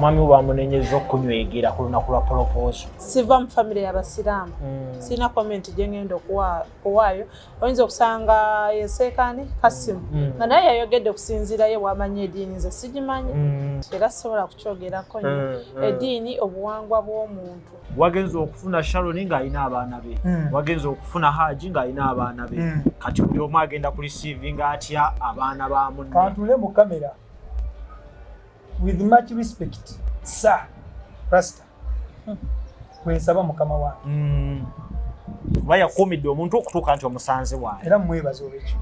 Mwami wamunenyezo kunywegera ku lunaku lwa proposal. Siva mu family y'Abasiraamu. Sina comment gye ngenda okuwaayo. Oyinza okusanga ye Sheikh Qasim. Nga naye yayogedde kusinziira ye wamanya eddiini nze sigimanyi. Era sobola kukyogerako nnyo. Eddiini obuwangwa bw'omuntu. Wagenza okufuna Sharon ng'alina abaana be. Wagenza okufuna Haji ng'alina abaana be. Kati buli omu agenda ku receiving atya abaana ba munne. Kantule mu kamera. With much respect, sir, Rasta. Kwesaba mukama wange. Baya komidde omuntu okutuuka nti omusanze wae. Era mwebaza olwekyo.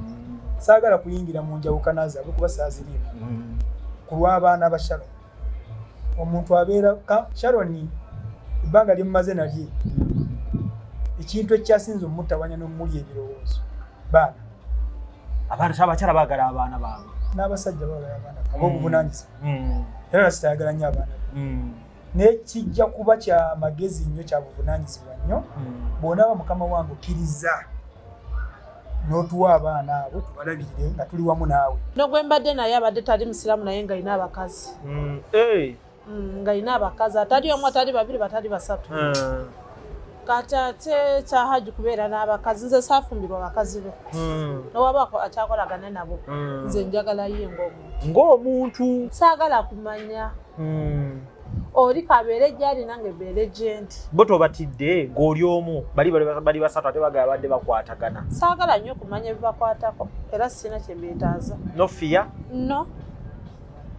Saagala kuyingira mu njawukana zaabwe kuba saazirimu. Ku lw'abaana ba Sharon. Omuntu abeera Sharon ebbanga ly'emmaze nalye. Ekintu ekyasinze omutawanya n'omuli ebirowoozo. Baana. Abantu abakyala baagala abaana baabwe. N'abasajja baagala abaana baabwe obuvunaanyizibwa. Era Rasta ayagala nnyo abaana be. Nekijja kuba kya magezi nnyo kya buvunaanyizibwa nnyo bw'onaaba mukama wange okkiriza n'otuwa abaana abo tubalabirire nga tuli wamu naawe. N'ogwe mbadde naye abadde tali musiraamu naye ng'alina abakazi. Ng'alina abakazi atali omu atali babiri batali basatu. Kati ate kya Haji kubeera n'abakazi nze saafumbirwa abakazi be. N'owabaako akyakolagana nabo nze njagala ye ng'omuntu. Saagala kumanya. Oli kabeere gyali nange beere gyendi. Bo tobatidde ng'oli omu bali basatu ate bagala badde bakwatagana. Saagala nnyo kumanya ebibakwatako era sina kye mbeetaaza. No fear? No.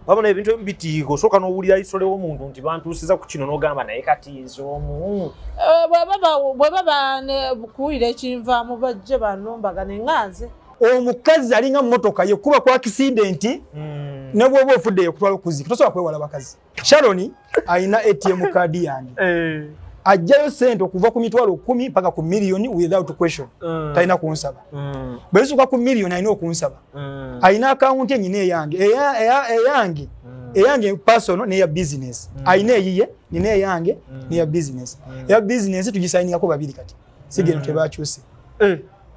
Wabona ebintu ebitiiko osooka n'owulira isole w'omuntu nti bantuusiza ku kino n'ogamba naye kati nze omu. Bwe baba ne kuwulira ekinvaamu bajje bannumbagana enganze. Omukazi alinga mmotoka ye kuba kwa accident ne bw'oba ofudde yekutwala okuzika tosobola kwewala bakazi. Sharon ayina ATM card yange. Ajjayo sente okuva ku mitwalo 10 paka ku million without question. Talina kunsaba. Bwe zisuka ku million ayina okunsaba. Ayina account enyine eyange. Eyange personal ne ya business. Ayina eyiye nine eyange ne ya business. Ya business tugisayiningako babiri kati. Sigeno tebakyuse.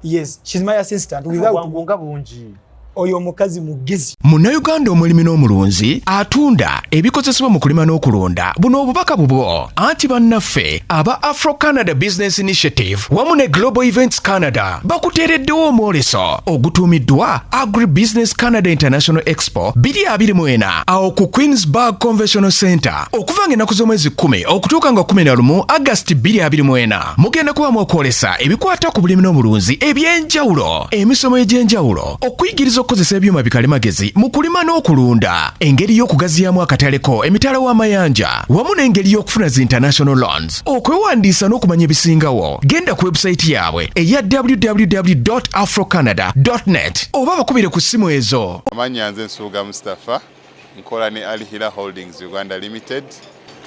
Yes, she's my assistant without bungi. Oyo mukazi mugezi. Munnayuganda omulimi n'omulunzi atunda ebikozesebwa mu kulima n'okulonda buno obubaka bubwo anti bannaffe aba Afro Canada Business Initiative wamu ne Global Events Canada bakuteereddewo omwoleso ogutuumiddwa Agri Business Canada International Expo 2024 awo ku Queensburg Conventional Center okuva ng'ennaku z'omwezi 10 okutuuka nga 11 August 2024 mugenda kubamu okwolesa ebikwata ku bulimi n'omulunzi eby'enjawulo emisomo egy'enjawulo okuyigiriza okukozesa ebyuma bikalimagezi mu kulima n'okulunda engeri y'okugaziyamu akataleko emitala w'amayanja wamu n'engeri y'okufuna zi international loans okwewandiisa n'okumanya ebisingawo genda ku website yaabwe eya www.afrocanada.net oba bakubire ku ssimu ezo. Amanya nze Nsuuga Mustafa nkola ne Alihira Holdings Uganda Limited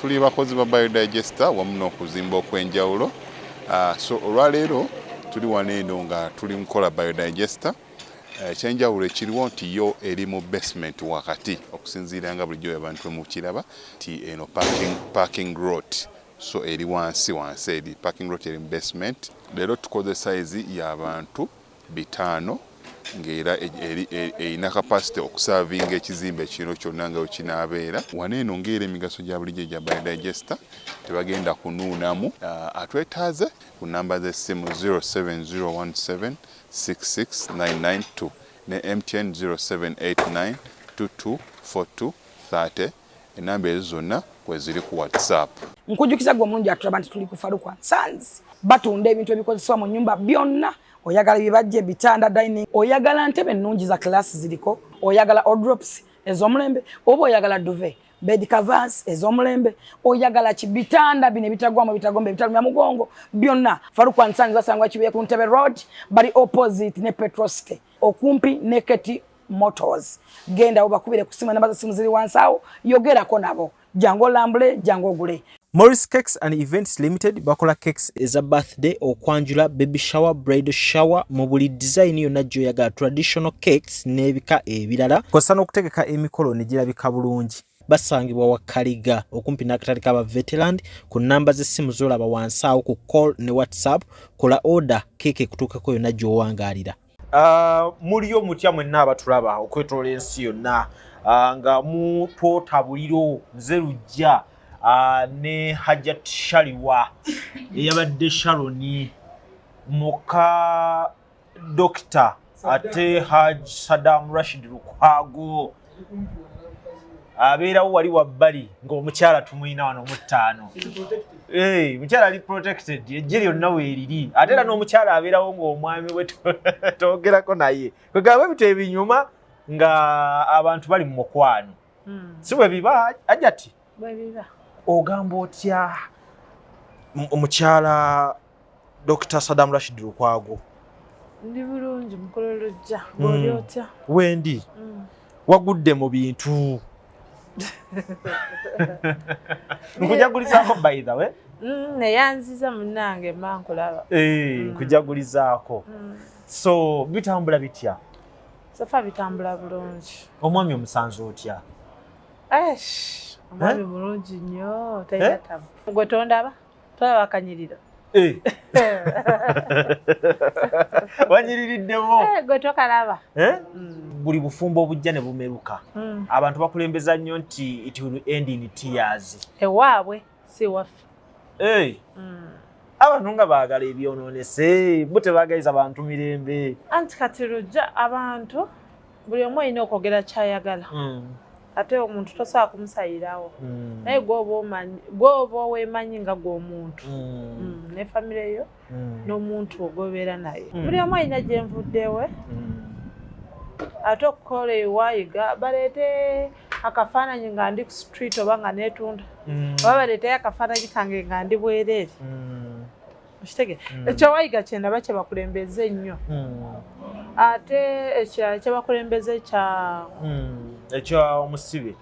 tuli bakozi ba biodigester wamu n'okuzimba okw'enjawulo so olwaleero tuli waneeno nga tuli nkola biodigester. Ekyenjawulo ekiriwo nti yo eri mu basement wakati okusinziira nga bulijjo abantu mu kiraba ti eno parking lot so eri wansi eri parking lot eri mu basement. Leero tukoze size y'abantu 5 ng'era erina capacity okusavinga ekizimbe kino kyonna nga wekinaabeera waneeno ng'era emigaso gya bulijjo gya biodigester tebagenda kunuunamu. Atwetaaze ku namba z'essimu 07017669992 ne MTN 0789224230 enamba ezo zonna kwe ziri ku WhatsApp. Nkujjukiza gwe omulungi atulaba nti tuli ku Farukwa Sons batunda ebintu ebikozesebwa mu nnyumba byonna. Oyagala bibajje bitanda dining, oyagala ntebe ennungi za class ziriko, oyagala wardrobes ez'omulembe oba oyagala duvet bed covers ez'omulembe, oyagala kibitanda bine bitagwamo bitagombe bitalumya mugongo byonna. Farukwa Sons basangwa kibuye ku Ntebe Road bali opposite ne Petroske okumpi ne Keti Motors. Genda obakubire kusima namba za simu ziri wansawo yogerako nabo jango lambule jango ogule. Morris Cakes and Events Limited bakola cakes eza birthday okwanjula baby shower bridal shower mu buli design yonna gy'oyagala traditional cakes n'ebika ebirala kosa n'okutegeka emikolo ne girabika bulungi. Basangibwa wa Kaliga okumpi n'akatale k'aba veteran ku namba z'essimu z'olaba wansawo ku call ne WhatsApp kola order keke kutuukako yonna gy'owangaalira. Muliyo mutya mwenna abatulaba okwetoola ensi yonna nga mu twotabuliro nze Lujja ne Hajjat Shaliwa eyabadde Sharoni muka Dr. ate Haj Saddam Rashid Lukwago abeerawo wali wabbali ng'omukyala tumuyina wano mu ttaano. Mukyala ali protected ejje lyonna weeriri ate era n'omukyala abeerawo ng'omwami we toogerako naye kwegamba ebintu ebinyuma nga abantu bali mu mukwano si bwe biba Hajjati bwe biba ogamba otya omukyala Dr. Saddam Rashid Lukwago? Ndi bulungi mukolo Lujja bw'oli otya? Wendi wagudde mu bintu nkujagulizaako by the way neyanziza munnange mma nkulaba nkujagulizaako so bitambula bitya? Sofa bitambula bulungi. Omwami omusanze otya? Omwami mulungi nnyo tayatamu gwe tondaba tolaba akanyiriro wanyiririddemu gwe tokalaba buli bufumbo obujja ne bumeruka abantu bakulembeza nnyo nti it will end in tears ewaabwe si waffe abantu nga baagala ebyonoonese bo tebaagaliza abantu mirembe anti kati Lujja abantu buli omu olina okwogera kyayagala ate omuntu tosobola kumusayirawo naye gwoba weemanyi nga gw'omuntu ne famire yo n'omuntu ogwobeera naye buli omu olina gye nvuddewe ate okukola ewayiga baleete akafaananyi nga ndi ku street oba nga neetunda oba baleeteyo akafaananyi kange nga ndi bwereere okitege ekyo wayiga kyendaba kye bakulembeze nnyo ate ekirala kye bakulembeze ekya omusibe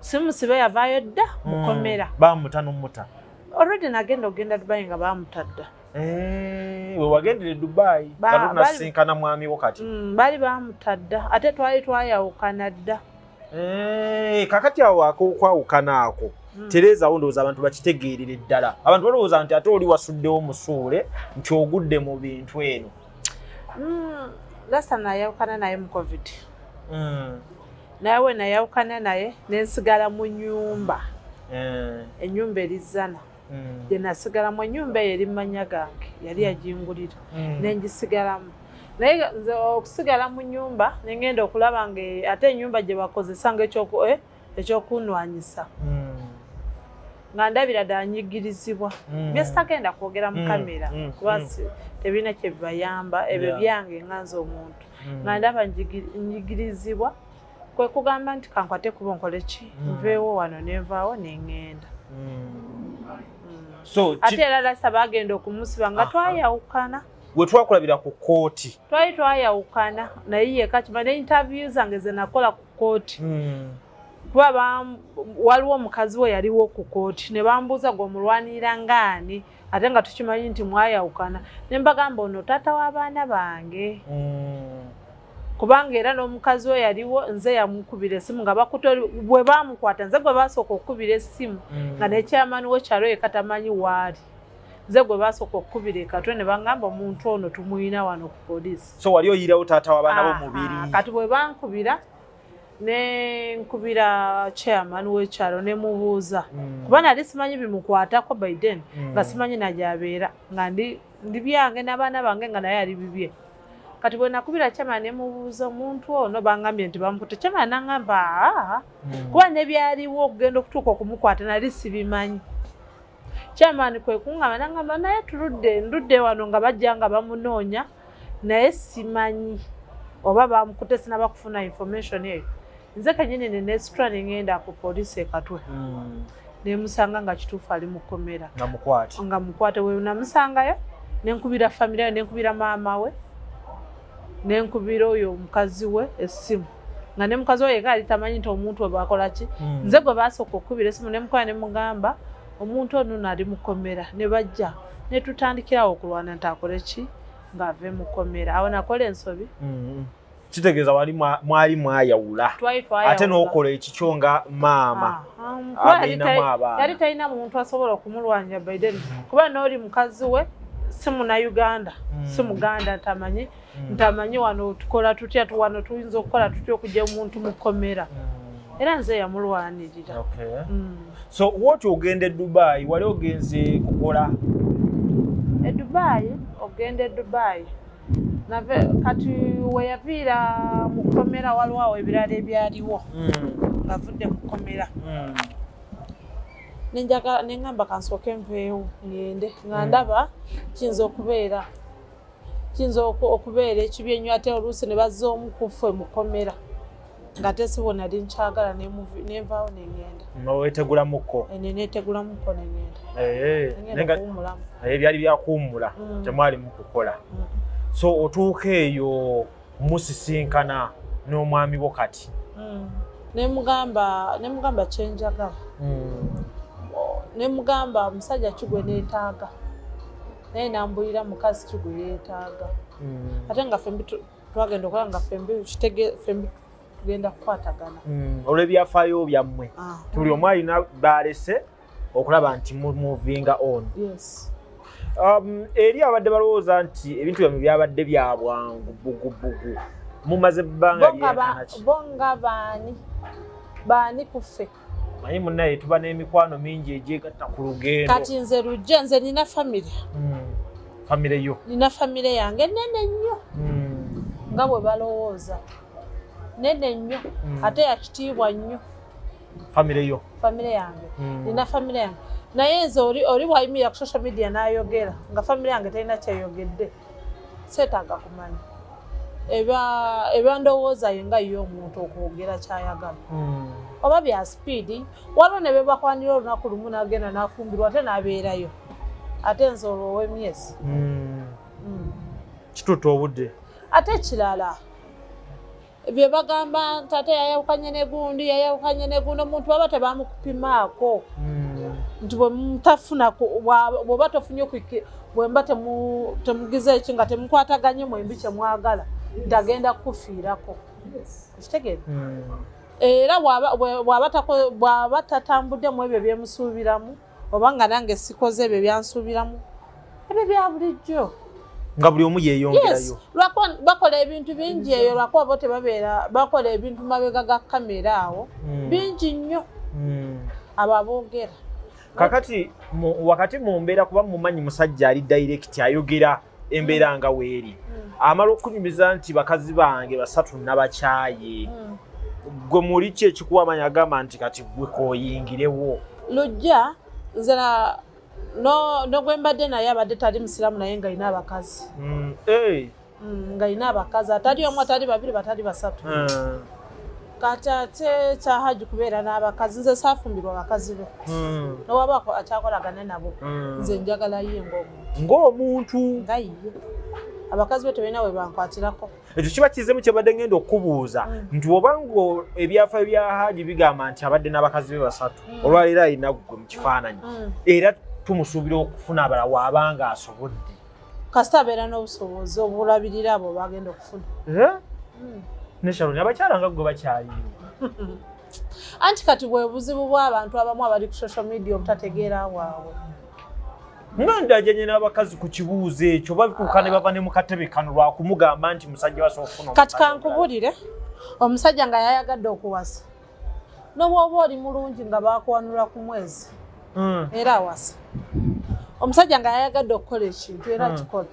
si musibe yavaayo dda mukomera bamuta n'omuta already nagenda ogenda Dubai nga bamuta dda we wagendere Dubai batunasinkana mwami wo kati bali bamuta dda ate twali twayawukana dda kakati awo akokwawukana ako Tereza ndowooza abantu bakitegeerere ddala abantu balowooza nti ate oli wasuddewo musuule nti ogudde mu bintu eno last time nayawukana naye mu covid naye we nayawukana naye nensigala mu nnyumba ennyumba erizana gye nasigalamu ennyumba eyo eri mumanya gange yali yagingulira nengisigalamu naye nze okusigala mu nnyumba nengenda okulaba nga ate ennyumba gye bakozesa nga ekyokunwanyisa nga ndabira ddala nyigirizibwa bye sitagenda kwogera mu kamera kuba tebirina kye bibayamba ebyo byange nga nze omuntu nga ndaba nyigirizibwa kwe kugamba nti kankwate kuba nkole ki nveewo wano nenvaawo nengenda ate era lasa bagenda okumusiba nga twayawukana we twakulabira ku kooti twali twayawukana naye yeka kiba ne interview zange ze nakola ku kooti kuba waliwo omukazi we yaliwo ku kooti ne bambuuza gwe omulwanirira ngaani ate nga tukimanyi nti mwayawukana ne mbagamba ono taata w'abaana bange kubanga era n'omukazi we yaliwo nze yamukubira essimu nga bwe baamukwata nze gwe baasooka okukubira essimu nga n'ekyamani w'ekyalo yeka tamanyi waali nze gwe baasooka okukubira ekatwe ne bangamba omuntu ono tumuyina wano ku poliisi so wali oyirawo taata w'abaana b'omubiri kati bwe bankubira ne nkubira chairman w'ekyalo ne mubuuza kuba nali simanyi bimukwatako by then nga simanyi najyabeera nga ndi byange n'abaana bange nga naye ali bibye kati bwe nakubira chairman ne mubuuza omuntu ono bangambye nti bamukutte chairman n'angamba kuba ne byaliwo okugenda okutuuka okumukwata nali sibimanyi chairman kwe kuŋŋamba n'angamba naye ndudde wano nga bajja nga bamunoonya naye simanyi oba bamukutte sinaba kufuna information eyo nze kanyini nesitula nengenda ku poliisi ekatwe nemusanga nga kituufu ali mukomera nga mukwate we namusangayo nenkubira famire nenkubira maama we nenkubira oyo omukazi we essimu nga ne mukazi we yeka ali tamanyi nti omuntu we bakola ki nze gwe baasooka okukubira essimu nemukola nemugamba omuntu ono nali mukomera ne bajja netutandikirawo okulwana nti akole ki ng'ave mukomera awo nakola ensobi kitegeeza mwali mwayawula ate n'okola ekikyo nga maama alinamu abaana yali talina muntu asobola okumulwanya Biden kuba n'oli mukazi we simu na Uganda simuganda ntamanyi wano tukola tutya wano tuyinza okukola tutya okujja omuntu mukomera era nze yamulwanirira. Okay. So what ogende Dubai wali ogenze kukola Dubai ogende Dubai nave kati weyaviira mukomera waliwo ebirala ebyaliwo ngavudde mukomera nenjaga nengamba kansooke nveewo ngende nga ndaba kiyinza okubeera ekibi ennyo ate oluusi ne bazza omu ku ffe mukomera nga tesibona nali nkyagala nenvaawo nengenda wetegulamuko nenetegulamuko nengenda kuwumulamu byali byakuwumula temwali mukukola. So otuuka eyo musisinkana n'omwami wo kati nemugamba kyenjagala nemugamba omusajja kigwe neetaaga naye nambulira mukazi kigwe yeetaaga ate nga fembi twagenda okola nga fembi tugenda kukwatagana olw'ebyafaayo byammwe tuli omu alina balese okulaba nti muvinga on. Yes. Eri abadde balowooza nti ebintu byammwe byabadde bya bwangu bugubugu mumaze ebbanga lyekanaki bonga baani kuffe manyi munnaye tuba n'emikwano mingi egyegatta ku lugendo kati nze lujja nze nina famire famire yo nina famire yange nene nnyo nga bwe balowooza nene nnyo ate yakitiibwa nnyo famire yange nina famire yange naye nze oli bwayimira ku social media n'ayogera nga famire yange talina kyeyogedde seetaaga kumanya eba ndowooza ye nga yo omuntu okwogera kyayagala oba bya sipiidi waliwo ne bebakwanira olunaku lumu n'agenda n'afumbirwa ate n'abeerayo ate nze olwo ow'emyezi kituta obudde ate ekirala bye bagamba nti ate yayawukanye negundi omuntu baba tebamukupimaako nti bwe mutafuna bw'oba tofunye bwemba temugize eki nga temukwataganye mwembi kyemwagala nti agenda kukufiirako ekitegeere era bw'aba tatambuddemu ebyo byemusuubiramu oba nga nange sikoze ebyo byansuubiramu ebyo bya bulijjo nga buli omu yeeyongerayo bakola ebintu bingi eyo lwakuba bo tebabeera bakola ebintu mabega ga kamera awo bingi nnyo abo aboogera kakati wakati mu mbeera kuba mumanyi musajja ali direct ayogera embeera nga weeri amala okunyumiza nti bakazi bange basatu nabakyaye gwe muli ki ekikuwamanya agamba nti kati gwe kooyingirewo lujja nzera no gwe mbadde naye abadde tali musiraamu naye nga alina abakazi nga alina abakazi atali omu atali babiri batali basatu kati ate kyahaji kubeera n'abakazi nze saafumbirwa abakazi be nowabaako akyakolagane nabo nze njagala ye ng'omuntu nga ye abakazi be tebalina we bankwatirako ekyo kiba kizemu kyebadde ngenda okubuuza nti obanga ebyafaayo bya haji bigamba nti abadde n'abakazi be basatu olwaleero alina gwe mu kifaananyi era tumusuubira okufuna abala waabanga asobodde kasita abeera n'obusobozi obulabirira abo bagenda okufuna ne Sharon abakyala nga gwe bakyaliyo anti kati bwe buzibu bw'abantu abamu abali ku social media obutategeera waabwe ngandajanye n'abakazi ku kibuuzo ekyo babikuuka ne bava ne mu katebe kano lwakumugamba nti musajja wasa okufuna kati kankubulire omusajja nga yayagadde okuwasa n'obwoba oli mulungi nga baakwanula ku mwezi era awasa omusajja nga yayagadde okukola ekintu era kikola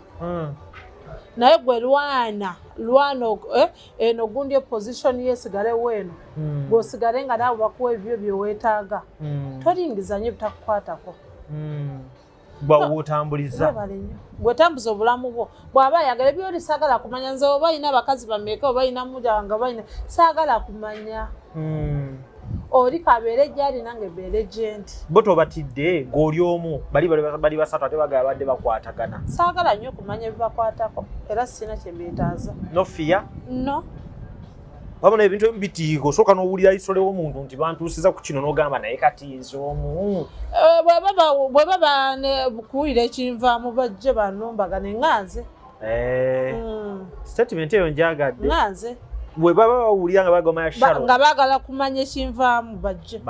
naye gwe lwana eno gundi eposition yesigalewo eno gweosigale nga naawe bakuwa ebyo byeweetaaga tolingizanye bitakukwatako bwawotambuliza bwetambuza obulamu bwo bw'aba ayagala byoli saagala kumanya nze oba alina abakazi bameeka oba alina mujanga oba alina saagala kumanya oli kabeere gyali nange ebeere gyendi bo tobatidde ng'oli omu bali basatu ate bagala badde bakwatagana saagala nnyo okumanya ebibakwatako era sina kyebeetaaza nofiya no wabona ebintu ebimu bitiiga osooka n'owulira isole w'omuntu nti bantuusiza ku kino n'ogamba naye kati nze omu bwe baba kuwulira ekinvaamu bajje banumbagane nganze statement eyo njagadde nganze bwe baba bawulira nga bagoma ya Sharon nga baagala kumanya ekinvaamu bajje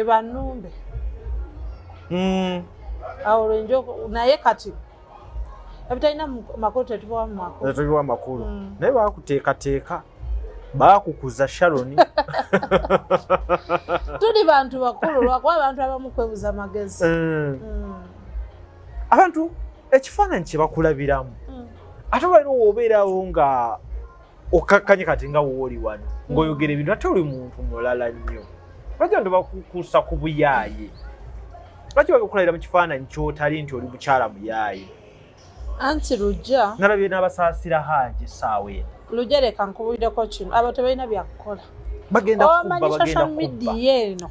banumbe awo lwenjo naye kati Ebitalina makulu tetubawa makulu. Tetubawa makulu. Naye bakuteekateeka. Bakukuza Sharon. Tuli bantu bakulu lwakuba abantu abamu kwebuza amagezi. Abantu ekifaananyi kye bakulabiramu. Ate balina obeerawo nga okakkanye kati nga wooli wano ng'oyogera ebintu ate oli muntu mulala nnyo. Lwaki bantu bakukuusa ku buyaaye? Lwaki bakukulabira mu kifaananyi ky'otali nti oli mukyala muyaaye? Anti lujja nalabye n'abasaasira haji essaawa eno. Lujja leka nkubulireko kino abo tebalina byakukola. Bagenda kubba social media eno.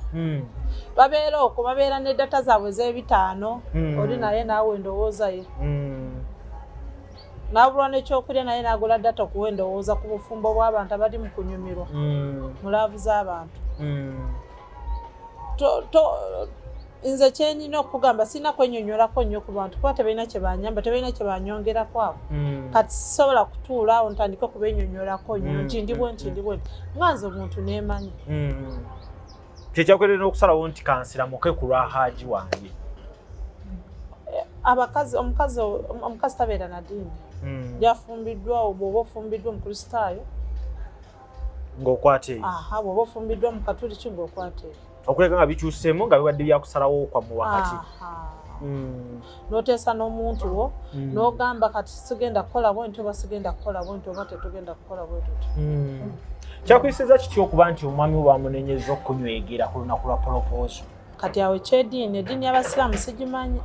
Babeera okwo babeera ne data zaabwe z'ebitaano oli naye naawe endowooza ye. N'abulwa n'ekyokulya naye n'agula data okuwa endowooza ku bufumbo bw'abantu abali mu kunyumirwa mu laavu z'abantu. Nze kyenina okugamba sina kwenyonyolako nnyo ku bantu kuba tebalina kye banyamba tebalina kye banyongerako abo. Kati sisobola kutuula awo ntandike okubenyonyolako nnyo nti ndi bwe nti nganze omuntu neemanyi. Kyekyakuleetera okusalawo nti kansiramuke ku lwa haji wange. Omukazi tabeera na ddiini. Yafumbiddwa bw'oba ofumbiddwa omukristaayo ng'okwata eyo. Bw'oba ofumbiddwa mu katuliki ng'okwata eyo. Okuleka nga bikyuseemu nga bibadde byakusalawo kwamu wakati. N'oteesa n'omuntu wo n'ogamba kati sigenda kukola bwentyo oba sigenda kukola bwentyo oba tetugenda kukola bwentyo. Kyakuyisiza kitya okuba nti omwami we bamunenyeza okunywegera ku lunaku lwa polopozo? Kati awo ekyeddiini eddiini y'abasiraamu sigimanyi.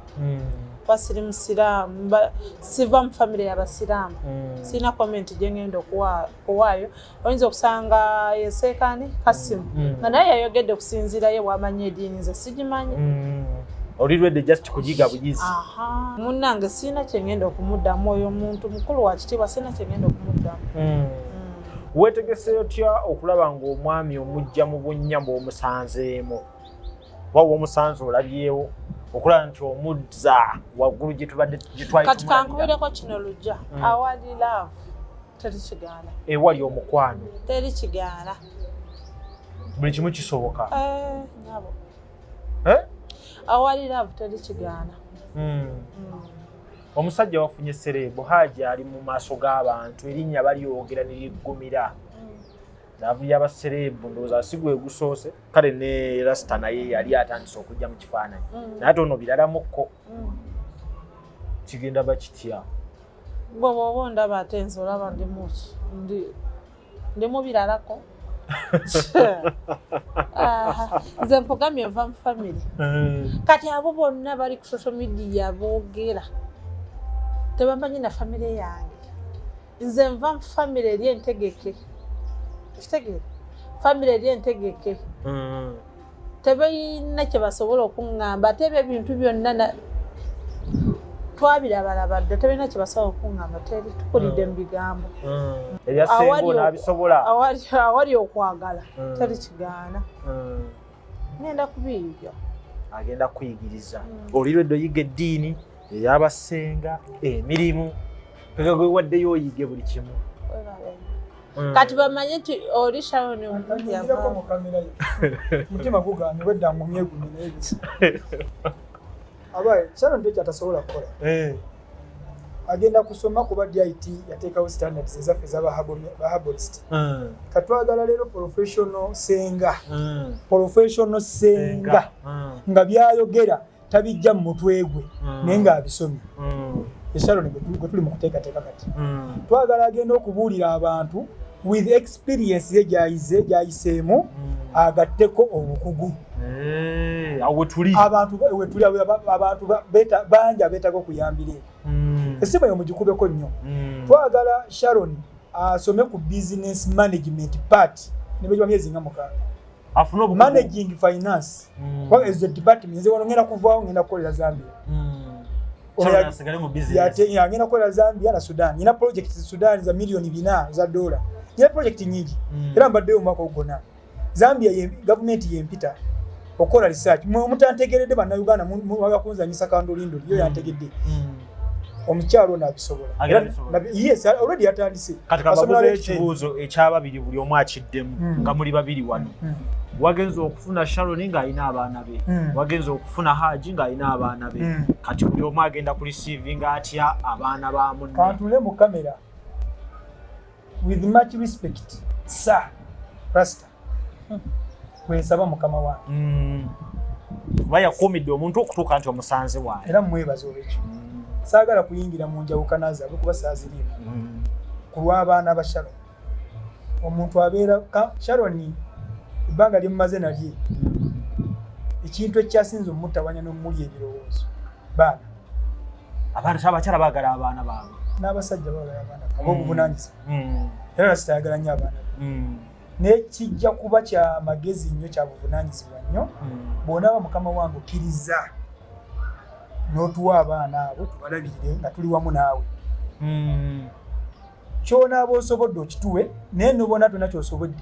Basiri musiraamu siva mu famire y'abasiraamu. Sina comment gye ngenda okuwaayo. Oyinza okusanga ye Sheikh Qasim nga naye yayogedde okusinziira ye bw'amanyi eddiini nze sigimanyi. Oli lwedde just kugiga bugizi. Munnange sina kye ngenda okumuddamu oyo omuntu mukulu wa kitiibwa sina kye ngenda okumuddamu. Weetegese otya okulaba ng'omwami omujja mu bunnya bw'omusanzeemu? Oba bw'omusanze olabyewo okulaba nti omuzza waggulu gye tubadde gitwali. Kati kankubireko kino lujja awali love teri kigaana. Ewali omukwano teri kigaana. Buli kimu kisoboka. Nyabo. Awali love teri kigaana. Omusajja wafunye sereebo haji ali mu maaso g'abantu erinnya balyogera ne liggumira. Laavu y'abasereebo ndowooza sigwe gusoose kale ne Rasta naye yali atandise okujja mu kifaananyi. Naye ate ono biralamukko. Kigenda bakitya. Bw'oba ondaba ate nze olaba ndi mu biralako. Nze mpogambye nva mu famire. Kati abo bonna bali ku social media boogera tebamanyi na famire yange. Nze nva mu famire eri entegeke. Kitegere famire eri entegeke. Tebalina kye basobola okuŋŋamba ate ebintu byonna twabirabalaba dda tebalina kye basobola okuŋŋamba teri tukulidde mu bigambo. Ebyasengo n'abisobola. Awali okwagala teri kigaana. Ngenda kubiyiga. Agenda kuyigiriza. Oli lwedde oyiga eddiini ey'abasenga emirimu peka gwe waddeyo oyige buli kimu. Kati bamanye nti oli Sharon omuntu yava mu kamera ye. Mutima guganye wedda mu myegune n'ebisi. Abaye Sharon ndio atasobola kukola. Agenda kusoma kuba DIT yateekawo standards ezaffe z'abahabolist. Katwagala leero professional senga. Professional senga. Nga byayogera tabijja mu mutwe gwe naye nga abisomye. Sharon gwe tuli mu kuteekateeka kati. Twagala agenda okubuulira abantu with experience ye gyayiseemu agatteko obukugu. Awo tuli. Abantu banja beetaaga okuyambira. Essimu eyo mugikubeko nnyo. Twagala Sharon asome ku business management part ne bwe myezi nga mukaaga. Managing finance. Kwa as the department nze wano ngenda kuvaawo ngenda kukolera Zambia. Ngenda kukolera Zambia na Sudan. Nina project Sudan za milioni 4 za dola. Nina project nyingi. Era mbaddeyo omwaka ogona. Zambia government yempita okola research. Mutantegeredde bannayuganda mwaga kunzanyisa kandolindo yo yantegedde. omukyalo n'abisobola. Yes, already yatandise. Katika babuze ekibuuzo ekyababiri buli omu akiddemu nga muli babiri wano. Wagenza okufuna Sharon nga alina abaana be. Wagenza okufuna Haji nga alina abaana be. Kati buli omu agenda ku receiving atya abaana ba munne. Kantule mu kamera. With much respect, sir, Rasta. Kwesaba mukama wange. Baya komidde omuntu okutuuka nti omusanze wange. Era mwebaza olwekyo. Saagala kuyingira mu njawukana zaabwe kuba saazirimu. Ku lw'abaana ba Sharon. Omuntu abeera Sharon ebbanga lyemmaze nalye. Ekintu ekyasinze omutawanya n'omuli ebirowoozo. Baana. Abakyala baagala abaana baabwe. N'abasajja baagala abaana baabwe. Obuvunaanyizibwa. Era Rasta ayagala nnyo abaana be. Nekijja kuba kya magezi nnyo kya buvunaanyizibwa nnyo bw'onaaba mukama wange okkiriza n'otuwa abaana abo tubalabirire nga tuli wamu naawe ky'onaaba osobodde okituwe naye nobona tonna ky'osobodde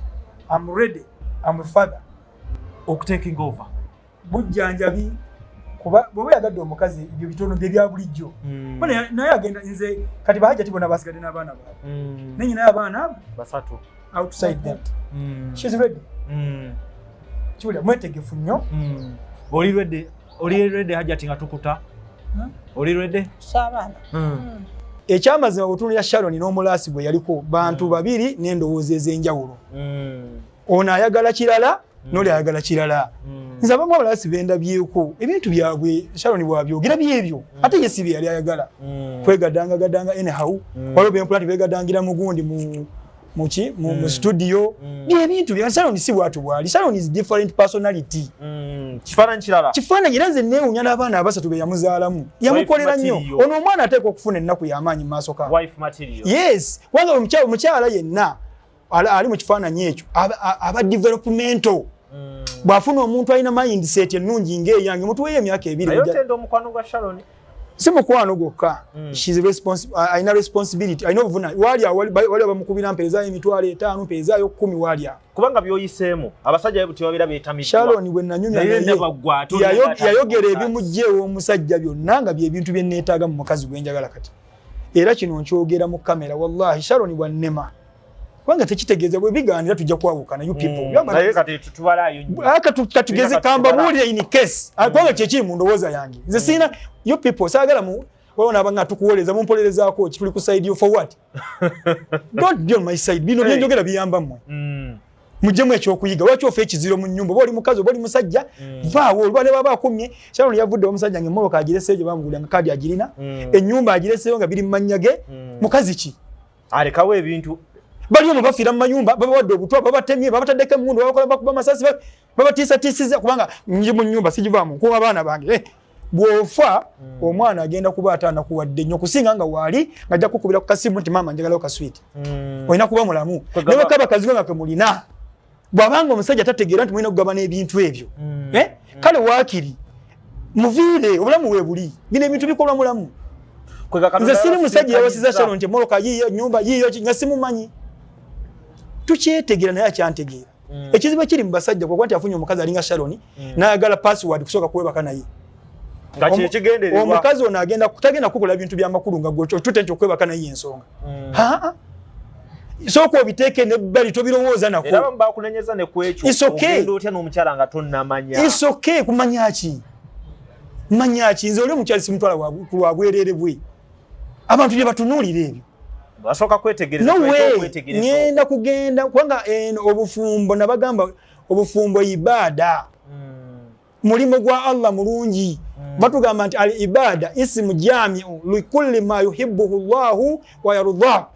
I'm ready, I'm a father taking over bujjanjabi kuba bw'oba yagadde omukazi ebyo bitono bye bya bulijjo naye agenda nze kati bahajja tibona basigadde n'abaana baabwe nenye naye abaana abo basatu outside them. She's ready. Chule mwetegefu nnyo. Oli ready Haji ati nga tukuta. Oli ready? Sabana. Ekyamazima obutunulira Sharon n'omulasi bwe yaliko bantu babiri n'endowooza ez'enjawulo. Ono ayagala kirala n'oli ayagala kirala. Nze abamu abalasi bendabyeko ebintu byabwe Sharon bw'abyogera byebyo ate ye si bye yali ayagala. Kwegadanga anyhow waliwo bempulati begadangira mugundi mu studio ebintu bya Sharon si bwatu bwali. Sharon is different personality. Kifaananyi era nze neewunya n'abaana abasatu be yamuzaalamu yamukolera nnyo. Ono omwana ateekwa okufuna ennaku y'amaanyi mu maaso ka yes wanga omukyala yenna ali mu kifaananyi ekyo aba developmental bw'afuna omuntu alina mindset ennungi ng'eyange mutuweeyo emyaka ebiri. Ayotenda omukwano gwa Sharon si mukwano gwokka. She's responsible. Aina responsibility. I know vuna wali bamukubira mpeeza emitwalo 5 mpeeza yo 10 walya kubanga byoyiseemu abasajja buti babira beetamidwa. Sharon bwe nanyumya yayogera ebimujjeewo omusajja byonna nga bye bintu bye neetaaga mu mukazi gwenjagala kati era kino nkyogera mu kamera wallahi Sharon bwannema kubanga tekitegeeza bwe biganira tujja kwawukana you people naye kati tutubalayo katugeze kamba buulire in case kubanga kyekiri mu ndowooza yange nze siina you people saagala mu wabona abanga tukuwoleza mumpolerezaako kituli ku side you for what don't be on my side bino byenjogera biyamba mmwe mujjemu ekyokuyiga lwaki ofa ekiziro mu nnyumba oba oli mukazi oba oli musajja vaawo olwale baba akumye Sharon yavudde omusajja ng'emmoloka agireseeyo gye bamugulira kaadi agirina ennyumba agireseeyo nga biri mu mannya ge mukazi ki alekawo ebintu bali omu bafiira mu mayumba babawadde obutwa babatemye babataddeko emundu babakola bakuba amasasi babatiisatiisiza kubanga nji mu nnyumba sigivaamu nkuba abaana bange bw'ofa omwana agenda kuba atanakuwadde nnyo kusinga nga waali ng'ajja kukubira ku kasimu nti maama njagalawo kaswiti olina kuba mulamu ne bwe kaba kazigo nga ke mulina bw'abanga omusajja tategeera nti mulina okugabana ebintu ebyo kale waakiri muviire obulamu weebuli bino ebintu bikolwa mulamu nze siri musajja yawasiza Sharon nti moloka yiyo nyumba yiyo nga simumanyi tukyetegeera naye akyantegeera ekizibu ekiri mu basajja kuba nti afunye omukazi alinga Sharon n'ayagala password kusooka kwebaka naye omukazi ono tagenda kukola bintu by'amakulu nga tute nti okwebaka naye ensonga sooka obiteeke nebbali tobirowooza nako era bakunenyeza ne kwekyo ogenda otya n'omukyala nga tonnamanya it's okay kumanya ki nze oli omukyala simutwala ku lwabwereere bwe abantu bye batunuulira ebyo basooka kwetegereza ngenda kugenda kubanga obufumbo nabagamba obufumbo ibaada mulimu gwa Allah mulungi batugamba nti al ibada ismu jamiu likulli ma yuhibbuhu Allahu wa yardah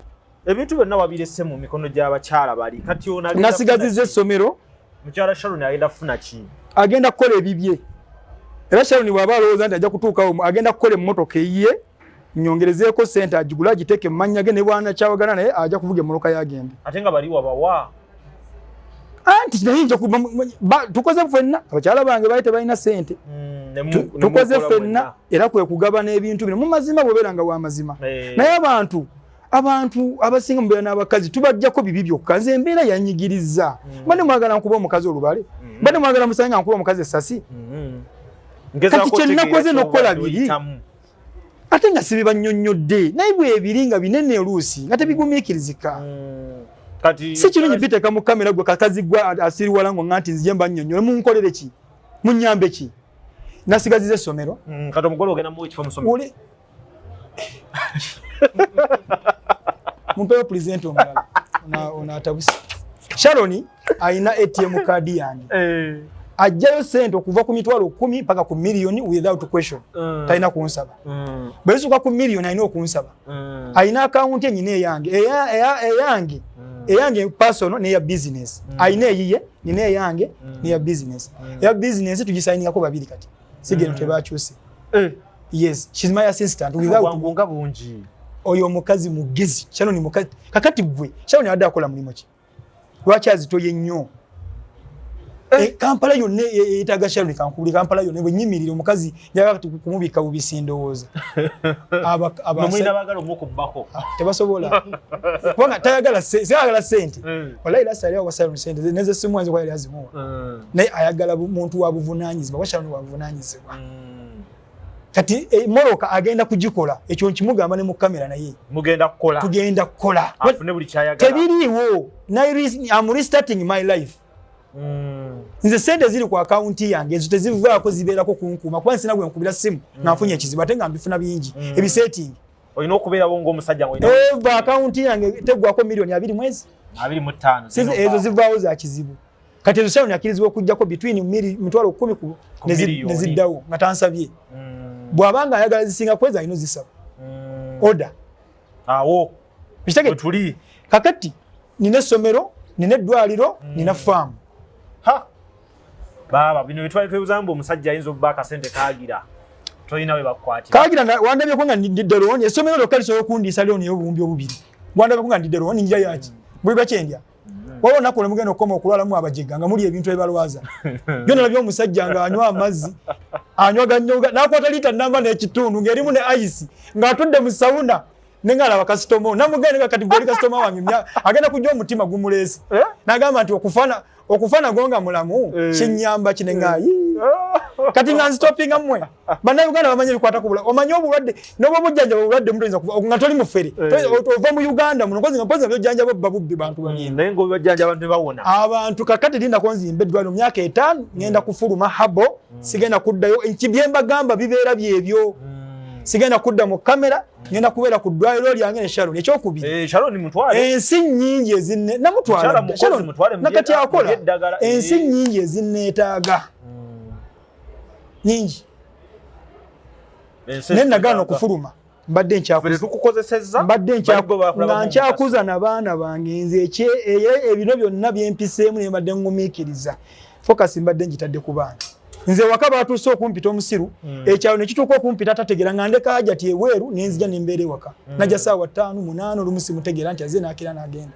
ebintu byonna wabirese mu mikono gy'abakyala bali kati ona nasigaziza essomero mukyala Sharon agenda kufuna ki agenda kukola ebibye era Sharon bw'aba alowooza nti ajja kutuukawo agenda kukola emmotoka eyiye nyongerezeeko sente agigula agiteeke mu mannya ge ne bwana kyawagana naye ajja kuvuga emmoloka yagenda ate nga bali wabawa anti nayinja tukoze ffenna abakyala bange baali tebalina sente tukoze ffenna era kwe kugabana ebintu bino mu mazima bw'obeera nga w'amazima naye abantu abasinga mubeera n'abakazi tubajjako bibi byokka nze embeera yanyigiriza mbadde mwagala nkuba omukazi olubale mbadde mwagala musange nga nkuba omukazi essasi kati kye nakoze n'okukola biri ate nga sibibanyonyodde naye bwe ebiringa binene oluusi nga tebigumiikirizika kati si kirungi biteeka mu kamera gwe kakazigwa asiriwala ngo nganti nzije mbannyonnyola munkolere ki munyambe ki nasigaziza essomero kati omugole ogenda mu ekifo musomero mumpewo pulezidenti omulala onatabusi Sharon ayina ATM kadi yange ajjayo sente okuva ku mitwalo 10 mpaka ku million without question talina kunsaba bwe suka ku million ayina okunsaba ayina account enyine eyange personal ne ya business ayina eyiye nine eyange ne ya business ya business tugisigninga ko babiri kati sigeno tebakyuse yes she's my assistant without ngonga bungi oyo mukazi mugezi Sharon mukazi kakati gwe Sharon adda akola mulimo ki lwaki azitoye nnyo Kampala yonne etaga Sharon kankuli Kampala yonne bwe nyimirira omukazi yaga kumubika bubisindowooza nomwina bagala omukubako tebasobola kubanga tayagala sente wallahi lasa leo Sharon sente neze simu anze kwa yali azimuwa naye ayagala muntu wa buvunanyizibwa Sharon wa buvunanyizibwa kati moroka agenda kugikola ekyo nkimugamba ne mu kamera naye tugenda kukola afune buli kyayagala tebiriwo I'm restarting my life nze sente ziri ku account yange ezo tezivaako zibeerako kunkuma kuba nsina gwe nkubira simu nafunye ekizibu ate nga mbifuna bingi ebisetting olina okubeerawo ng'omusajja account yange teggwako million 2 mwezi 25 ezo zivaawo za kizibu kati ezo Sharon yakirizibwa okujjako between mitwalo 10 neziddawo nga tansabye bw'abanga ayagala zisinga kweza ayina zisaba order awo tuli kakati nina essomero nina eddwaliro nina farm baba bino bitwali twebuzambo omusajja ayinza obubaka sente kaagira toyina we bakwatira kaagira wandabye ko nga ndidde looni essomero lyokka lisobola okundiisa looni ey'obuwumbi obubiri wandabye ko nga ndidde looni njya yaki buli bakyendya waba onaku ole mugenda okukoma okulwalamu abajega nga muli ebintu ebibalwaza byonna nabyo omusajja nga anywa amazzi anywa gannyoga n'akwata liita nnamba n'ekitundu ng'erimu ne ayisi ng'atudde mu sawuna nenga alaba kasitoma namugende kati goli kasitoma wange agenda kujja omutima gumuleese n'agamba nti okufana gonga mulamu kinyamba kinengayi kati nga nzitopinga mmwe bannayuganda bamanyi bikwata kubula omanyi obulwadde n'obwo bujjanjaba obulwadde mutoyinza nga toli mufere ova mu Uganda muno kozi nga mpozi nga byojjanjaba babubbi bantu bali naye ng'obajjanjaba tebawona abantu kakati lindako nzimba eddwaliro myaka 5 ngenda kufuluma habo sigenda kuddayo ekibyemba gamba bibeera byebyo sigenda kudda mu kamera ngenda kubeera ku ddwaliro lyange ne Sharon ekyokubiri Sharon mutwale ensi nnyingi ezinne namutwala Sharon nakati akola ensi nnyingi ezinneetaaga nyingi nenagana okufuluma mbadde nkyakuza n'abaana bange nze ebino byonna byempiseemu ne mbadde ngumiikiriza focus mbadde ngitadde ku baana nze waka batuuse okumpita omusiru ekyalo ne kituuka okumpita atategeera nga ndeka hajati ebweru nenzija ne mbeera ewaka najja ssaawa 5 8 olumu simutegeera nti azze n'akira n'agenda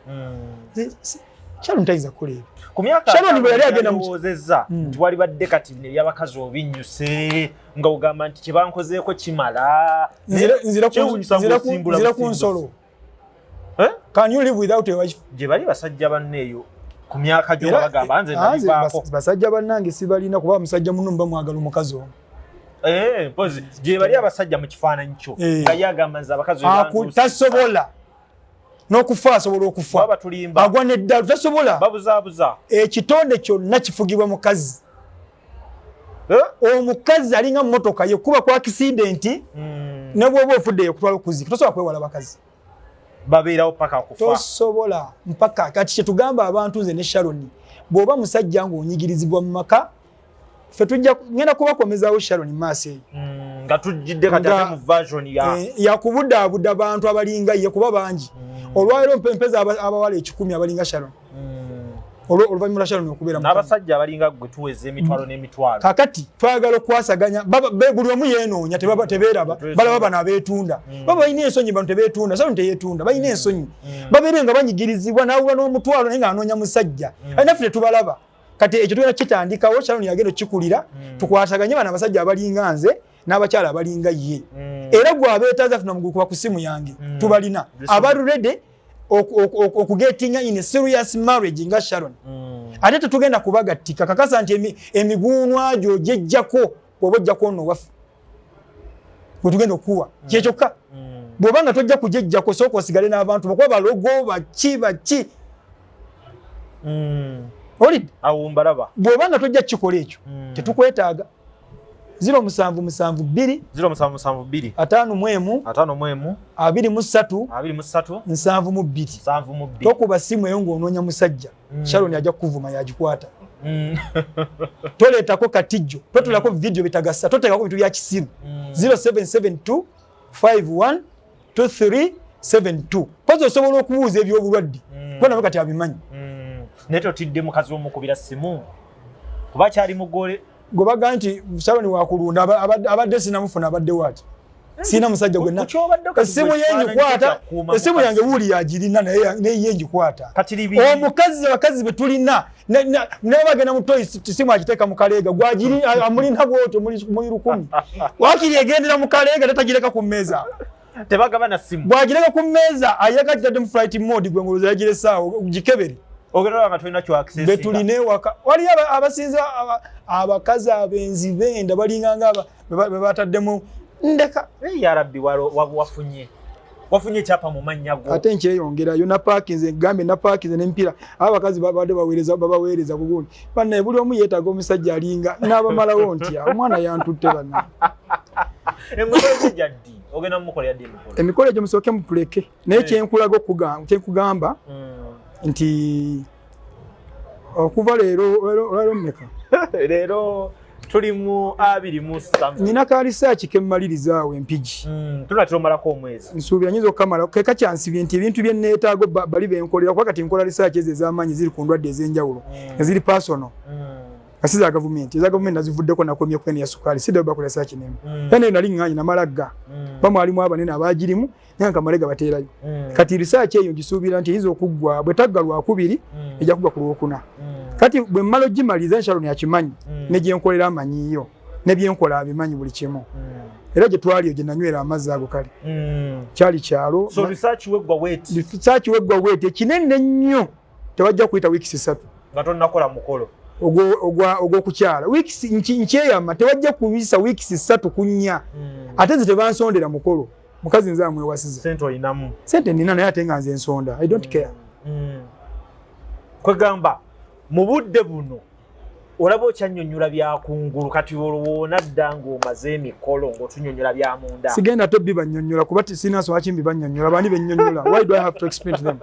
Sharon tayinza kukola ebyo ku myaka Sharon bwe yali agenda muwozezza nti wali badde kati ebyabakazi obinnyuse nga ogamba nti kye bankozeeko kimala nzira ku nsolo can you live without a wife gye bali basajja banneeyo ku myaka gyo bagamba nze nabivaako basajja bannange sibalina kuba musajja muno mba mwagala omukazi omu mpozi gye bali abasajja mu kifaananyi kyo nga yagamba nze abakazi tasobola n'okufa asobola okufa agwa n'eddalo tasobola babuzaabuza ekitonde kyonna kifugibwa mukazi omukazi alinga mmotoka yekuba ku akisidenti ne bw'oba ofudde yekutwala okuzika tosobola kwewala bakazi babeerawo paka okufa tosobola mpaka kati kyetugamba abantu nze ne Sharon bw'oba musajja ng'onyigirizibwa mu maka ffe tujja ngenda kubakomezaawo Sharon maaso eyo nga tujjidde kati ate mu version yakubudaabuda bantu abalinga ye kuba bangi olwaliro mpeza abawala 10 abalinga Sharon oluvannyuma lwa Sharon okubeera n'abasajja abalinga gwe tuweza emitwalo n'emitwalo kakati twagala okwasaganya buli omu yeenoonya tebeeraba balaba bano abeetunda baba balina ensonyi bano tebeetunda Sharon teyeetunda balina ensonyi babeere nga banyigirizibwa n'awula n'omutwalo naye nga anoonya musajja naffe tetubalaba kati ekyo tulina kitandikawo Sharon yagenda okikulira tukwasaganye bano abasajja abalinga nze n'abakyala abalinga ye era gwe abeetaaza funa mugulu kuba ku simu yange tubalina abali ready okugetinga in a serious marriage nga Sharon ate tetugenda kubagattika kakasa nti emiguunwa gyo gyejjako bw'oba ojja kwono waffe gwe tugenda okuwa kyekyoka bw'obanga tojja kujejjako sooka osigale n'abantu bakuba balogo baki olidde awumbalaba bw'obanga tojja kukikola ekyo tetukwetaaga 077 077 51 51 23 72 tokuba simu eyo ng'onoonya musajja Sharon ajja kukuvuma yagikwata toleetako katijjo totulako video bitagasa toteekako bintu bya kisiru 0772 51 2372 pozo osobola okubuuza ebyobulwadde kubona kati abimanyi neto tidde mukazi w'omukubira simu kuba kyali mugole gobaga nti Sharon wakulunda abadde sinamufuna abadde wati sina musajja gwenna esimu yenyi kwata esimu yange wuli yagirina naye yenyi kwata omukazi abakazi betulina nebagenda mutoyi simu akiteeka mu kaleega gwagiri amulina bwoto muri 10 wakiri egendera mu kaleega tatagireka ku mmeeza tebagabana simu gwagireka ku mmeeza ayaka kitadde mu flight mode gwe ngoloza yagire saawo gikebere ogera nga tulina kyo access betuline waka wali abasinza abakazi abenzi benda balinganga bebataddemu ndeka ya rabbi wafunye chapa mu mannya go ate nkyeyongera yo na parkings gambe na parkings n'empira abakazi babadde baweereza bugundi banne buli omu yeetaaga omusajja alinga n'abamalawo ntya omwana yantutte banne emukole jaddi ogenda mukole yaddi emikolo egyo musooke mutuleke naye kyenkugamba nti okuva leero mmeka leero tuli mu 23 nina ka research kemmaliriza empigi tunatiro malako omwezi nsuubira nyizo kamala keka kyansibye nti ebintu bye neetaago bali benkolera kwa kati nkola research ez'amanyi ziri ku ndwadde ez'enjawulo eziri personal asiza government nazivuddeko nakomye kwene ya sukali sida bakola research nemu ene nali nganya na malaga bamwalimu abanene abagirimu nyanka malega bateerayo kati research eyo gisuubira nti hizo okuggwa bwe taggalwa akubiri ejja kugwa ku lwokuna kati bwe mmalo gimaliza enshalo ne yakimanyi ne gye nkolera amanyiyo ne bye nkola abimanyi buli kimu era gye twaliyo gye nanywera amazzi ago kale kyali kyalo so research weggwa wet ekinene nnyo tewajja kuyita weeks 3 nga tonnakola mukolo ogw'okukyala weeks nkyeyama tewajja kubisa weeks 3 kunnya ate nze tebansondera mukolo mukazi nze amwewasiza sente olinamu sente nina naye ate nga nze ensonda I don't care kwegamba mu budde buno olaba okyannyonnyola byakungulu kati olwoona dda ng'omaze emikolo ng'otunnyonnyola bya munda sigenda to bibannyonnyola kuba sinaaso waki mbibannyonnyola bani bennyonnyola why do I have to explain to them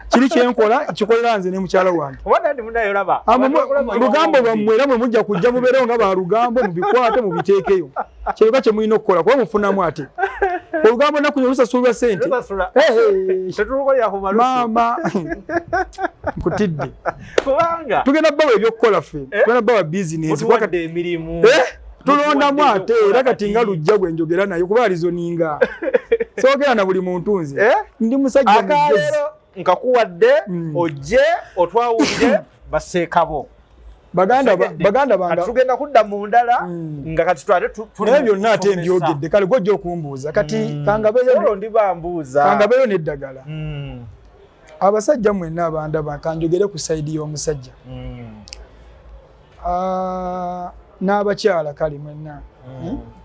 kiri kyenkola kikolera nze ne mukyala wange lugambo lwammwe era mwe mujja kujja mubeerewo nga ba lugambo mubikwate mubiteekeyo kyeka kye mulina okukola kuba mufunamu ate olugambo naku olusasulwa sente maama nkutidde tugenda bbawa ebyokukola ffe tugenda bbawa bizinesi tulondamu ate era kati nga lujja gwe njogera naye kuba alizoninga soogera na buli muntu nze ndi musajja mugezi nkakuwadde ojje otwawulire baseekabo baganda banda tugenda kudda mu ndala nga kati twate tuli byonna ate mbyogedde kale gojja okumbuuza kati kangabeyo ndibambuuza kangabeyo n'eddagala abasajja mwenna abandaba kanjogere ku sayidi y'omusajja n'abakyala kale mwenna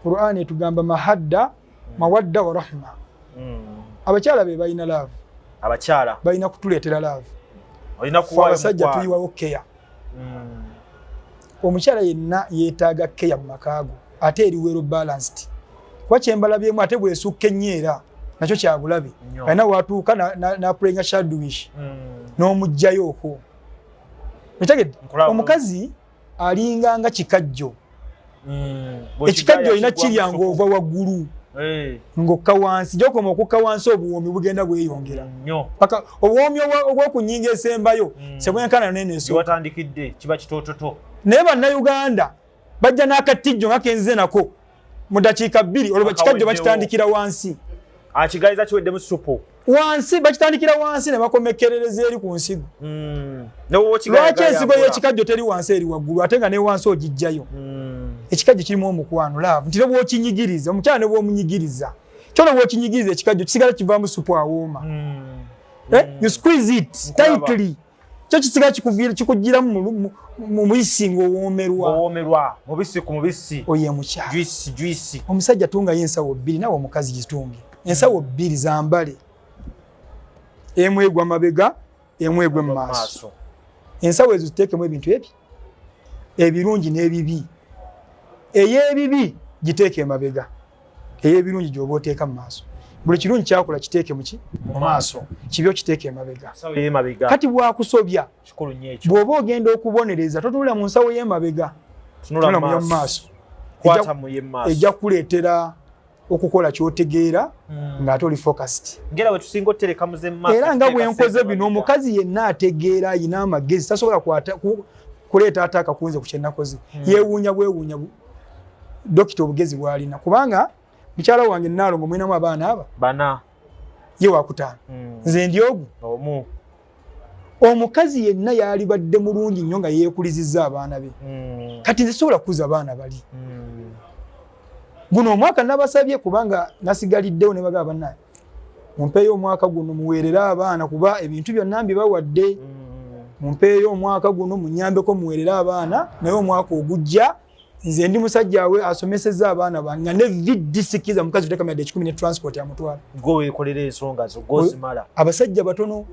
Qur'ani etugamba mahadda mawadda wa rahma abakyala be balina love abakyala balina kutuleetera love olina kuwa abasajja tuyiwawo keya omukyala yenna yeetaaga keya mu makaago ate eriwero balanced kwa kyembalabyemu ate bwesukka ennyeera nakyo kyabulabe alina watuuka napulenga shadwish n'omugjayo okwo ekitegedde omukazi alinganga kikajjo ekikajjo olina kiryanga ova waggulu ngokka wansi gyokoma okukka wansi obuwoomi bugenda bweyongera paka obuwoomi obw'okunyinga esembayo sebwenkana nenesowatandikidde kiba kitoototo naye bannayuganda bajja n'akatijjo nga kenze nako mu dakiika 2 olwo kikajjo bakitandikira wansi akigayiza kiweddemu supu wansi bakitandikira wansi ne bakomekerereza eri ku nsigo lwaki ensigo y'ekikajjo teri wansi eri waggulu ate nga ne wansi ogijjayo ekikajjo kirimu omukwano laavu nti ne bw'okinyigiriza omukyala ne bw'omunyigiriza kyo ne bw'okinyigiriza ekikajjo kisigala kivaamu supu awooma you squeeze it tightly Kyo kisiga kikuvira kikugira mu muisingo womerwa. Mubisi ku mubisi. Oye mucha. Juice. Omusajja tunga yensawo 2 nawo omukazi gitunge. Ensawo 2 zambale. Emwegwa mabega, emwegwe maaso. Ensawo ezo zitekemu ebintu ebi. Ebirungi n'ebibi. Eyebibi giteeke mabega. Eyebirungi gyoba oteeka mu maaso. Buli kirungi kyakola kiteeke mu maaso. Kibyo kiteeke mabega. Sawo ye mabega. Kati bwakusobya. Kikulu nnyo ekyo. Bw'oba ogenda okubonereza totulira mu nsawo ye mabega. Tunula mu maaso. Kwata mu ye maaso. Ejja kuleetera okukola kyotegeera ng'ate oli focused. Ngera we tusinga otereka muze mu maaso. Era nga bwe nkoze bino omukazi yenna ategeera ayina amagezi tasobola kuleeta ate akakunze ku kyennakoze. Yeewuunya bwewuunya dokita obugezi bw'alina kubanga mukyala wange Nnaalongo mwinamu abaana aba? Bana. Ye wakutaano. Nze ndi ogu? Omu. Omukazi yenna yali badde mulungi nnyo nga yeekulizizza abaana be. Kati nze sobola kukuza abaana bali. Guno omwaka nabasabye kubanga nasigaliddewo ne bagamba bannaye. Mumpeeyo omwaka guno muweerere abaana kuba ebintu byonna mbibawadde. Mumpeeyo omwaka guno munyambeko muweerere abaana naye omwaka ogujja nze ndi musajja we asomesezza abaana bange ne vidisikiza mukazi tuteka mede 10 ne transport ya mutwala. Gowe kolera ensonga zo gozimala. Abasajja batono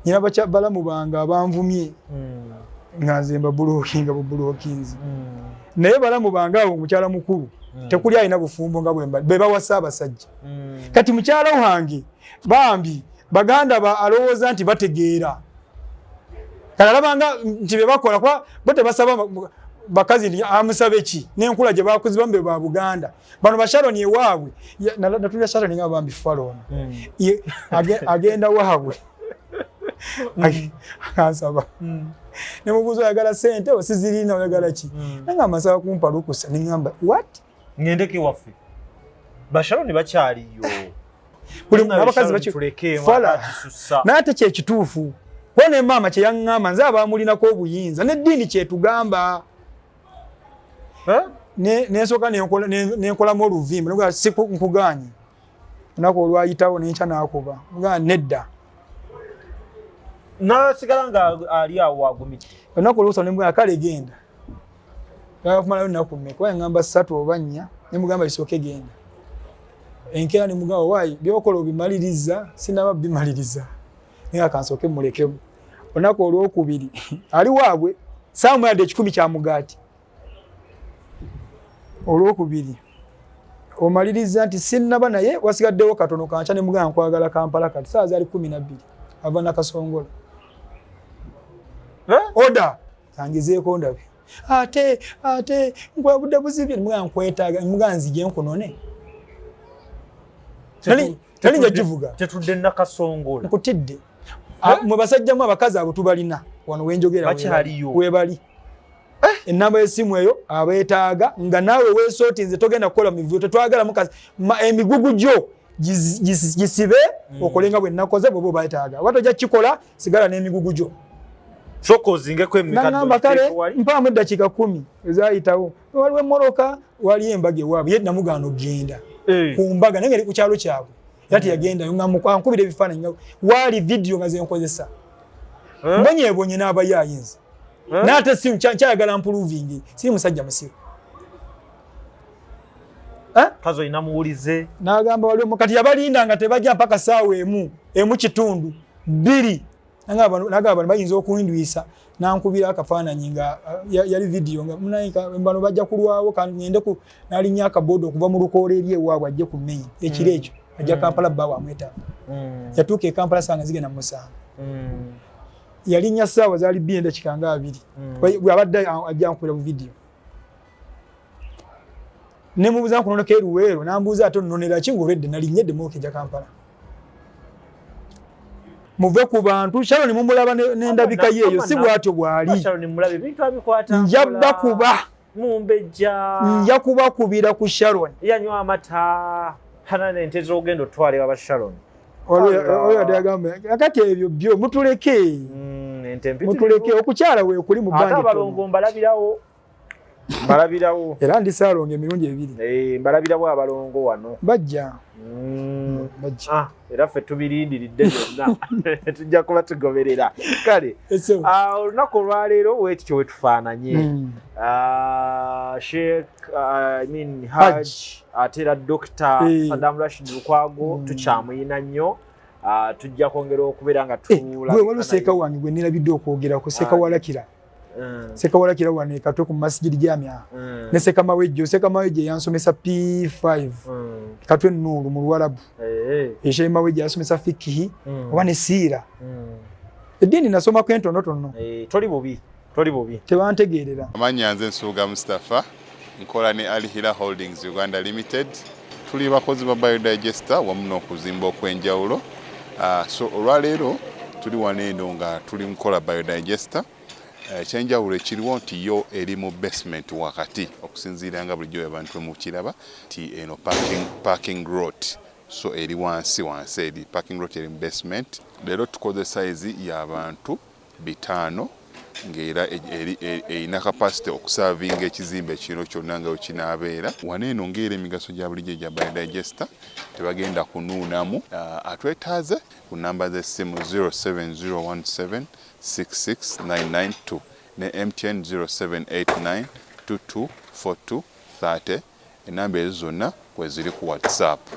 nyina bacha balamu banga abanvumye. Ngaze mbabulookinga bubulookinzi. Naye balamu banga abo mukyala mukulu. Tekuli alina bufumbo nga bwemba beba wasa abasajja. Kati mukyala wange bambi baganda ba alowooza nti bategeera. Kalalabanga nti bebakola kwa bote basaba bakazi ndi amusabe ki n'enkula gye bakuziba mbe ba Buganda bano basharoni ewaabwe natulya sharoni nga bambi falona agenda waabwe akansaba ne mubuzo yagala sente osizirina oyagala ki nanga amasaba kumpa lukusa ningamba what ngendeke waffe basharoni bakyaliyo buli abakazi bakituleke fala nate kye kituufu wone mama kye yaŋŋamba nze abamulinako obuyinza n'eddiini kyetugamba Nesoka nenkola mu oluvimba nga siku nkuganye nako olwayitawo nencha nakuba nga nedda na sigala nga ali awo agumiti nako luso ne mbwa kale genda kumala nakume kwa ngamba 3 oba 4 ne mugamba isoke genda enkera ne mugamba wayi byokola obimaliriza sinaba bimaliriza ninga kansoke mulekemu onako olwokubiri ali waabwe samwe ade 10 kya mugati olwokubiri omaliriza nti sinnaba naye wasigaddewo katono kancha ne mugamba nkwagala Kampala kati saa zali 12 avana kasongola oda tangizeeko ndabe ate nkwabudde buzibye mugamba nkwetaaga muganzije nkunone tali njajivuga tetudde nakasongola nkutidde mu basajjamu abakazi abo tubalina wano wenjogera webali enamba y'essimu eyo abeetaaga nga naawe weesooti nze togenda kukola mivuyo tetwagala mukazi emigugu gyo gisibe okolenga bwe nakoze bwe baetaaga wato ja kikola sigala n'emigugu gyo soko zingeko emikaddo namba kale mpaamu eddakiika 10 ezaayitawo waliwo emmoloka wali embage waabwe ye namugaano genda ku mbaga naye ku kyalo kyabwe yati yagenda nga mukankubira ebifaananyi wali video nga zenkozesa mbonyeebonye n'abayayinza nate si kyayagala mproving si musajja musiru kazo inamuulize nagamba waliwo kati yabalinda nga tebajja mpaka saawa emu kitundu 2 nagamba bayinza okuhindwisa nankubira akafaananyi nga yali video nga munayika mbano bajja kulwawo kandi ngende ku nalinya akabodo okuva mu lukoola eri ewaabwe ajje ku main ekiro ekyo ajja Kampala bba wamweta yatuuka e Kampala sanga zigenda musanga yalinya saawa zali 2 dakika nga 2 bwabadde ajja nkubira mu video ne mubuza nkunonoka eruweero nambuuza ate nnonera ki ng'obedde nalinyedde mukijja Kampala muve ku bantu Sharon mumulaba n'endabika yeeyo si bwatyo bwali njabba kuba mumbejja nja kubakubira ku Sharon yanywa amata hanane nteze ogendo twale aba Sharon oyo adagamba akati ebyo byo mutuleke mutuleke okukyala we kuli mu bandi abalongo mbalabirawo Mbalabirawo. Era ndi saalonga emirundi ebiri. Mbalabirawo abalongo wano. Bajja. Bajja. Era ffe tubirindiridde byonna. Tujja kuba tugoberera. Kale. Olunaku olwaleero weetutyo we tufaananye. Sheikh Hajj ate era Dr. Saddam Rashid Lukwago tukyamuyina nnyo. Tujja kwongera okubeera nga tulabika. Gwe waliwo seeka wange gwe nnerabidde okwogerako seeka walakira. Seeka walakira wano ekatwe ku masjidi jamia. Ne seeka mawejjo yansomesa P5. Katwe Nuuru mu Luwarabu. Sheikh mawejjo yansomesa fikihi oba ne siira. Eddiini nasomako entonotono. Toli bubi. Tebantegeerera. Amannya nze Nsuuga Mustafa, nkola ne Al Hilal Holdings Uganda Limited. Tuli bakozi ba biodigester wamu n'okuzimba okwenjawulo. So olwaleero tuli wano eno nga tuli nkola biodigester. Ekyenjawulo ekiriwo nti yo eri mu basement wakati okusinziira nga bulijjo abantu mu kiraba ti eno parking lot. So eri wansi eri parking lot eri mu basement. Leero tukoze size y'abantu 5 ng'era erina capacity okusavinga ekizimbe kino kyonna nga wekinaabeera. Wano eno ng'era emigaso gya bulijjo gya biodigester tebagenda kunuunamu. Atwetaaze ku namba z'essimu 07017669992 ne MTN 0789224230. Enamba ezo zonna kweziri ku WhatsApp.